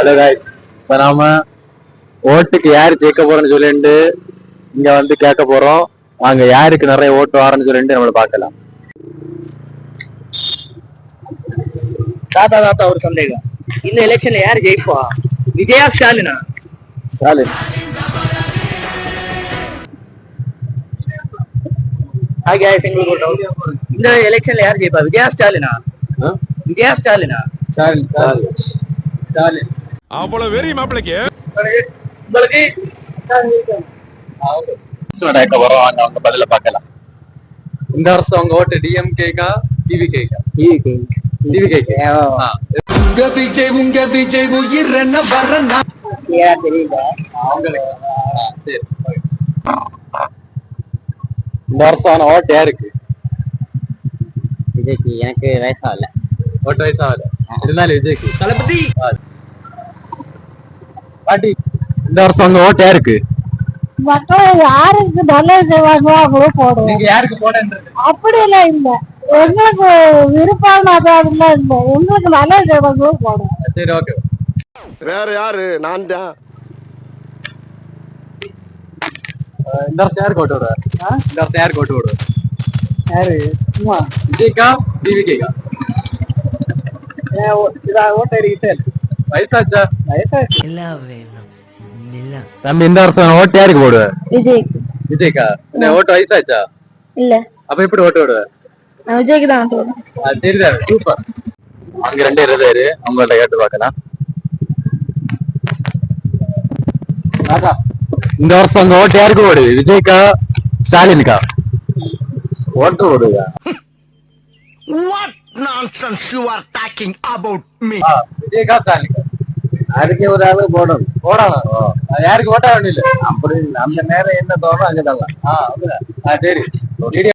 Hello guys, இப்ப நாம ஓட்டுக்கு யாரு ஜெயிக்க போறோம்னு சொல்லிட்டு இங்க வந்து கேட்க போறோம். வாங்க, யாருக்கு நிறைய ஓட்டு வரணும்னு சொல்லிட்டு நம்மள பாக்கலாம். தாத்தா ஒரு சந்தேகம். இந்த எலெக்ஷன்ல யாரு ஜெயிப்பா? விஜயா ஸ்டாலினா? ஸ்டாலின். எங்களுக்கு ஒரு doubt. இந்த எலெக்ஷன்ல யாரு ஜெயிப்பா? விஜயா ஸ்டாலினா? விஜயா ஸ்டாலினா? ஸ்டாலின். அவ்வளவு வெறி மாப்பிளைக்கு உங்களுக்கு கேட்க போறோம். வாங்க, அவங்க பதில பாக்கலாம். இந்த வருஷம் உங்க ஓட்டு டிஎம்கேக்கா டிவிகேக்கா? டிவிகேக்கு. உங்க விஜய் உயிர் என்ன வரனா தெரியல அவங்களுக்கு. சரி, இந்த வருஷம் ஓட்டு யாருக்கு? விஜய்க்கு. எனக்கு வயசாகல. ஓட்டு வயசாகல இருந்தாலும் விஜய்க்கு. தளபதி. பாட்டி, இந்த வருஷம் உங்க ஓட்டு யாருக்கு? மக்கள் யாருக்கு நல்லது செய்வாங்களோ அவங்களோ போடுவோம். நீங்க யாருக்கு போடன்றது? அப்படியெல்லாம் இல்ல, எங்களுக்கு விருப்பம் அதெல்லாம் இல்ல, எங்களுக்கு நல்லது செய்வாங்களோ போடுவோம். சரி, ஓகே. வேற யாரு? நான் தான். இந்த வருஷம் யாருக்கு ஓட்டு விடுவார்? இந்த வருஷம் யாருக்கு ஓட்டு விடுவார்? யாரு? சும்மா விஜய்க்கா டிவிகேக்கா? ஓட்ட வயசாச்சா? வயசாச்சு. தம்பி, இந்த வருஷம் ஓட்டு யாருக்கு போடுவார்? விஜய். விஜய்க்கா? என்ன ஓட்டு வயசாச்சா? இல்ல, அப்ப எப்படி ஓட்டு விடுவார்? நான் விஜய்க்கு தான் ஓட்டுவேன். தெரியுதா? சூப்பர். அங்க ரெண்டு இருக்காரு, அவங்கள்ட்ட கேட்டு பார்க்கலாம். இந்த வருஷம் உங்க ஓட்டு யாருக்கு போடுது? விஜய்க்கா ஸ்டாலினுக்கா? ஓட்டு போடுவா? What nonsense you are talking about me? விஜய்க்கா ஸ்டாலினுக்கா? அதுக்கே ஒரு ஆளு போடணும். அது யாருக்கு ஓட்ட வேண்டிய? அப்படி அந்த நேரம் என்ன தோணும் அங்கதான். சரி.